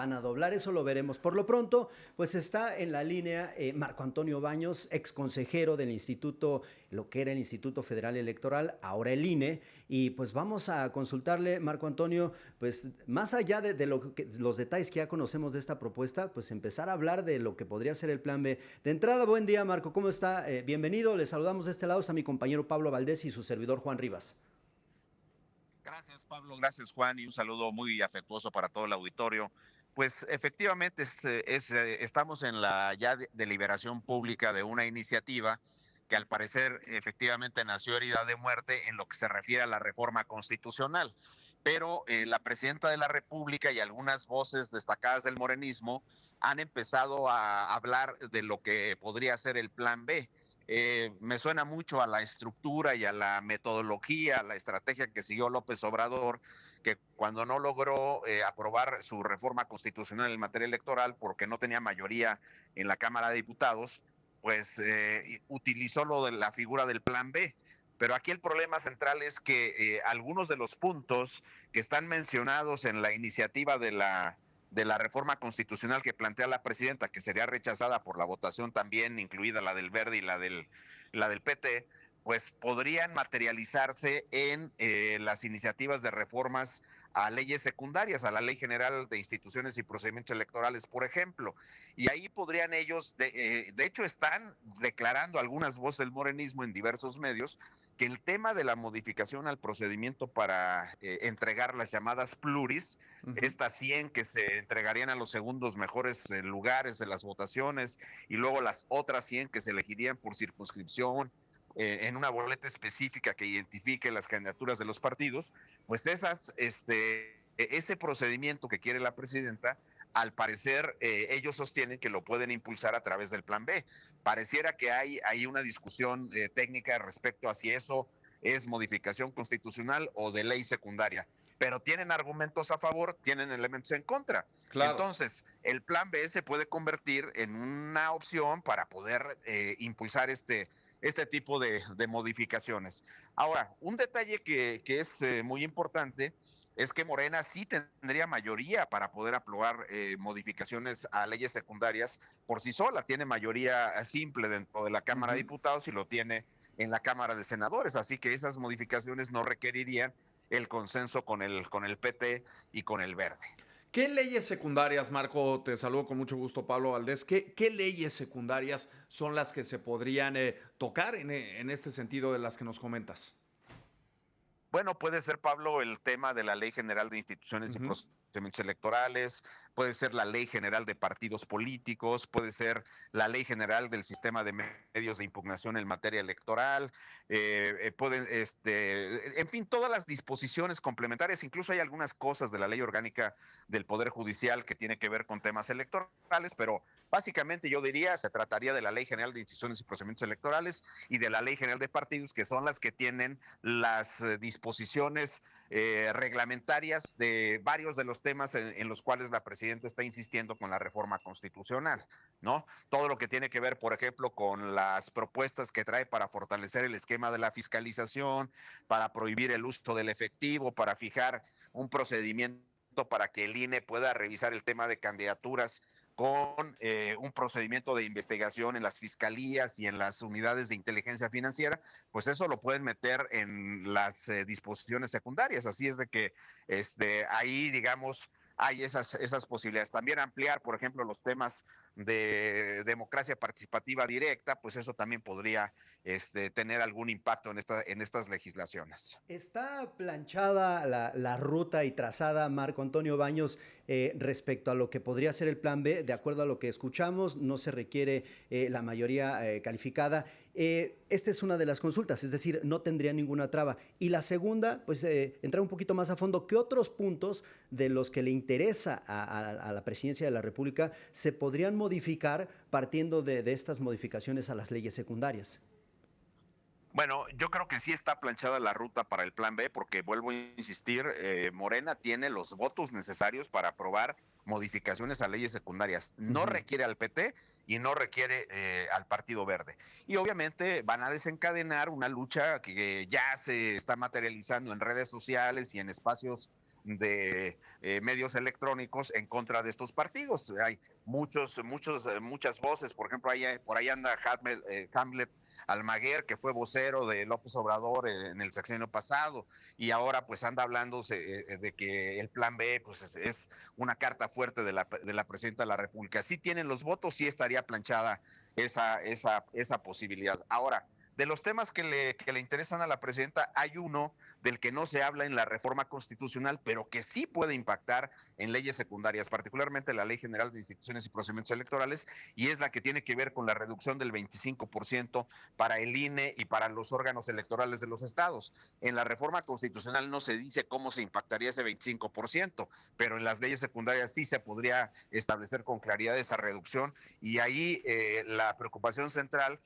van a doblar, eso lo veremos. Por lo pronto, pues está en la línea Marco Antonio Baños, ex consejero del Instituto, lo que era el Instituto Federal Electoral, ahora el INE, y pues vamos a consultarle, Marco Antonio, pues más allá los detalles que ya conocemos de esta propuesta, pues empezar a hablar de lo que podría ser el plan B. De entrada, buen día, Marco, ¿cómo está? Bienvenido, le saludamos de este lado, está mi compañero Pablo Valdés y su servidor Juan Rivas. Gracias, Pablo. Gracias, Juan. Y un saludo muy afectuoso para todo el auditorio. Pues efectivamente estamos en la ya deliberación pública de una iniciativa que al parecer efectivamente nació herida de muerte en lo que se refiere a la reforma constitucional. Pero la presidenta de la República y algunas voces destacadas del morenismo han empezado a hablar de lo que podría ser el plan B. Me suena mucho a la estructura y a la metodología, a la estrategia que siguió López Obrador, que cuando no logró aprobar su reforma constitucional en materia electoral porque no tenía mayoría en la Cámara de Diputados, pues utilizó lo de la figura del plan B. Pero aquí el problema central es que algunos de los puntos que están mencionados en la iniciativa de la reforma constitucional que plantea la presidenta, que sería rechazada por la votación también, incluida la del Verde y la del PT, pues podrían materializarse en las iniciativas de reformas a leyes secundarias, a la Ley General de Instituciones y Procedimientos Electorales, por ejemplo. Y ahí podrían ellos, de hecho están declarando algunas voces del morenismo en diversos medios, que el tema de la modificación al procedimiento para entregar las llamadas pluris, Uh -huh. estas 100 que se entregarían a los segundos mejores lugares de las votaciones y luego las otras 100 que se elegirían por circunscripción en una boleta específica que identifique las candidaturas de los partidos, pues ese procedimiento que quiere la presidenta, al parecer ellos sostienen que lo pueden impulsar a través del plan B. Pareciera que hay una discusión técnica respecto a si eso es modificación constitucional o de ley secundaria, pero tienen argumentos a favor, tienen elementos en contra. Claro. Entonces, el plan B se puede convertir en una opción para poder impulsar este tipo de modificaciones. Ahora, un detalle que es muy importante es que Morena sí tendría mayoría para poder aprobar modificaciones a leyes secundarias por sí sola. Tiene mayoría simple dentro de la Uh Cámara de -huh. Diputados y lo tiene en la Cámara de Senadores. Así que esas modificaciones no requerirían el consenso con el PT y con el Verde. ¿Qué leyes secundarias, Marco? Te saludo con mucho gusto, Pablo Valdés. ¿Qué leyes secundarias son las que se podrían tocar en este sentido de las que nos comentas? Bueno, puede ser, Pablo, el tema de la Ley General de Instituciones y Procedimientos Electorales, puede ser la Ley General de Partidos Políticos, puede ser la Ley General del Sistema de Medios de Impugnación en materia electoral, en fin, todas las disposiciones complementarias, incluso hay algunas cosas de la Ley Orgánica del Poder Judicial que tiene que ver con temas electorales, pero básicamente yo diría se trataría de la Ley General de Instituciones y Procedimientos Electorales y de la Ley General de Partidos, que son las que tienen las disposiciones reglamentarias de varios de los temas en los cuales la presidenta está insistiendo con la reforma constitucional, ¿no? Todo lo que tiene que ver, por ejemplo, con las propuestas que trae para fortalecer el esquema de la fiscalización, para prohibir el uso del efectivo, para fijar un procedimiento para que el INE pueda revisar el tema de candidaturas con un procedimiento de investigación en las fiscalías y en las unidades de inteligencia financiera, pues eso lo pueden meter en las disposiciones secundarias. Así es de que ahí, digamos, hay esas posibilidades. También ampliar, por ejemplo, los temas de democracia participativa directa, pues eso también podría tener algún impacto en estas legislaciones. ¿Está planchada la ruta y trazada, Marco Antonio Baños, respecto a lo que podría ser el plan B? De acuerdo a lo que escuchamos, no se requiere la mayoría calificada. Esta es una de las consultas, es decir, no tendría ninguna traba. Y la segunda, pues entrar un poquito más a fondo, ¿qué otros puntos de los que le interesa a la presidencia de la República se podrían modificar partiendo de estas modificaciones a las leyes secundarias? Bueno, yo creo que sí está planchada la ruta para el plan B, porque vuelvo a insistir, Morena tiene los votos necesarios para aprobar modificaciones a leyes secundarias. No requiere al PT y no requiere al Partido Verde. Y obviamente van a desencadenar una lucha que ya se está materializando en redes sociales y en espacios medios electrónicos en contra de estos partidos. Hay muchas voces, por ejemplo, por ahí anda Hamlet Almaguer, que fue vocero de López Obrador en el sexenio pasado, y ahora pues anda hablando de que el plan B pues es una carta fuerte de la presidenta de la República. Si tienen los votos, sí estaría planchada esa posibilidad. Ahora, de los temas que le interesan a la presidenta, hay uno del que no se habla en la reforma constitucional, pero que sí puede impactar en leyes secundarias, particularmente la Ley General de Instituciones y Procedimientos Electorales, y es la que tiene que ver con la reducción del 25% para el INE y para los órganos electorales de los estados. En la reforma constitucional no se dice cómo se impactaría ese 25%, pero en las leyes secundarias sí se podría establecer con claridad esa reducción, y ahí la preocupación central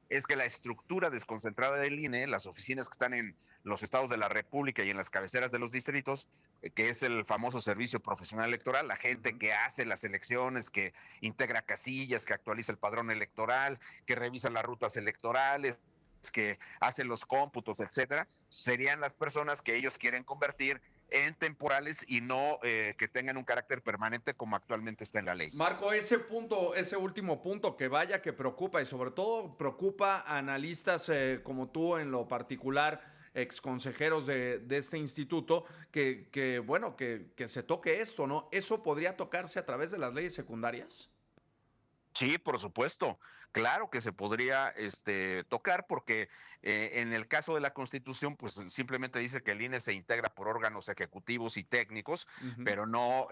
es que la estructura desconcentrada del INE, las oficinas que están en los estados de la República y en las cabeceras de los distritos, que es el famoso servicio profesional electoral, la gente que hace las elecciones, que integra casillas, que actualiza el padrón electoral, que revisa las rutas electorales, que hacen los cómputos, etcétera, serían las personas que ellos quieren convertir en temporales y no que tengan un carácter permanente como actualmente está en la ley. Marco, ese último punto que vaya que preocupa, y sobre todo preocupa a analistas como tú en lo particular, exconsejeros de este instituto, que se toque esto, ¿no? ¿Eso podría tocarse a través de las leyes secundarias? Sí, por supuesto. Claro que se podría tocar porque en el caso de la Constitución, pues simplemente dice que el INE se integra por órganos ejecutivos y técnicos, Ujú. pero no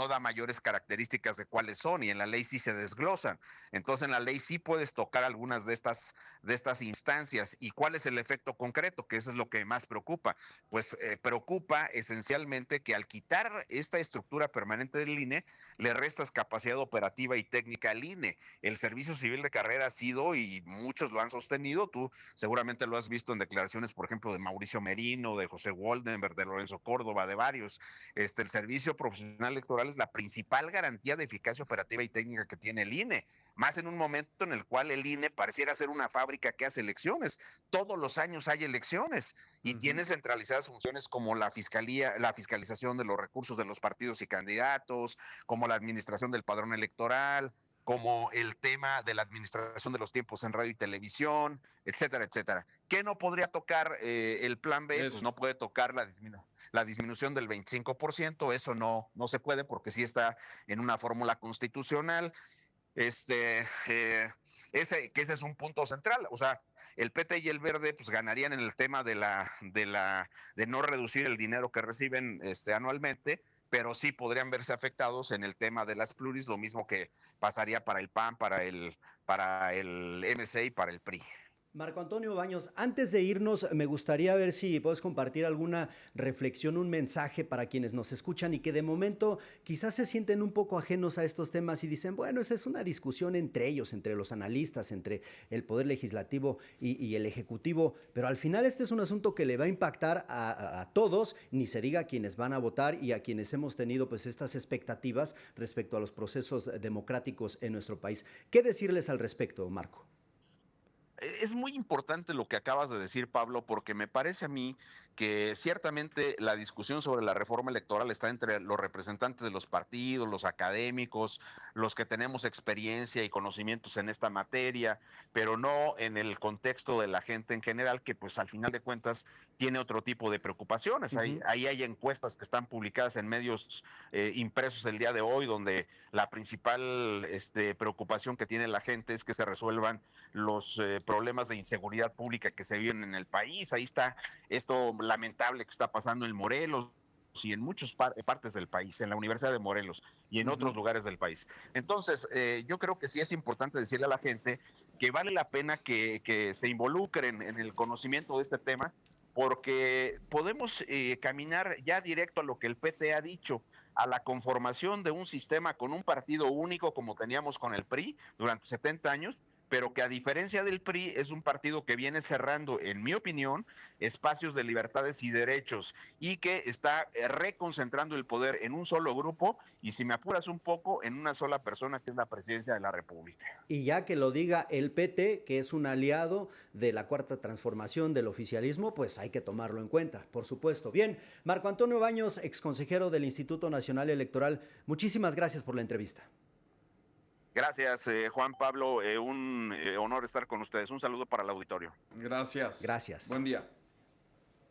da mayores características de cuáles son, y en la ley sí se desglosan. Entonces en la ley sí puedes tocar algunas de estas instancias. ¿Y cuál es el efecto concreto? Que eso es lo que más preocupa. Pues preocupa esencialmente que al quitar esta estructura permanente del INE, le restas capacidad operativa y técnica al INE. El servicio civil de carrera ha sido, y muchos lo han sostenido, tú seguramente lo has visto en declaraciones, por ejemplo, de Mauricio Merino, de José Goldenberg, de Lorenzo Córdoba, de varios. El servicio profesional electoral es la principal garantía de eficacia operativa y técnica que tiene el INE, más en un momento en el cual el INE pareciera ser una fábrica que hace elecciones. Todos los años hay elecciones y tiene centralizadas funciones como la fiscalización de los recursos de los partidos y candidatos, como la administración del padrón electoral, como el tema de la administración de los tiempos en radio y televisión, etcétera, etcétera. ¿Qué no podría tocar el plan B? Pues Eso. no puede tocar la disminución del 25%, eso no se puede porque sí está en una fórmula constitucional. Ese es un punto central. O sea, el PT y el Verde pues ganarían en el tema de no reducir el dinero que reciben anualmente, pero sí podrían verse afectados en el tema de las pluris, lo mismo que pasaría para el PAN, para el MC y para el PRI. Marco Antonio Baños, antes de irnos, me gustaría ver si puedes compartir alguna reflexión, un mensaje para quienes nos escuchan y que de momento quizás se sienten un poco ajenos a estos temas y dicen, bueno, esa es una discusión entre ellos, entre los analistas, entre el Poder Legislativo y el Ejecutivo, pero al final este es un asunto que le va a impactar a todos, ni se diga a quienes van a votar y a quienes hemos tenido pues estas expectativas respecto a los procesos democráticos en nuestro país. ¿Qué decirles al respecto, Marco? Es muy importante lo que acabas de decir, Pablo, porque me parece a mí que ciertamente la discusión sobre la reforma electoral está entre los representantes de los partidos, los académicos, los que tenemos experiencia y conocimientos en esta materia, pero no en el contexto de la gente en general, que pues al final de cuentas tiene otro tipo de preocupaciones. Ujú. Ahí hay encuestas que están publicadas en medios impresos el día de hoy, donde la principal preocupación que tiene la gente es que se resuelvan los problemas de inseguridad pública que se viven en el país. Ahí está esto lamentable que está pasando en Morelos y en muchas partes del país, en la Universidad de Morelos y en otros Ujú. lugares del país. Entonces, yo creo que sí es importante decirle a la gente que vale la pena que se involucren en el conocimiento de este tema, porque podemos caminar ya directo a lo que el PT ha dicho, a la conformación de un sistema con un partido único como teníamos con el PRI durante 70 años, pero que a diferencia del PRI es un partido que viene cerrando, en mi opinión, espacios de libertades y derechos y que está reconcentrando el poder en un solo grupo y, si me apuras un poco, en una sola persona, que es la presidencia de la República. Y ya que lo diga el PT, que es un aliado de la Cuarta Transformación del oficialismo, pues hay que tomarlo en cuenta, por supuesto. Bien, Marco Antonio Baños, exconsejero del Instituto Nacional Electoral, muchísimas gracias por la entrevista. Gracias, Juan Pablo. Un honor estar con ustedes. Un saludo para el auditorio. Gracias. Gracias. Buen día.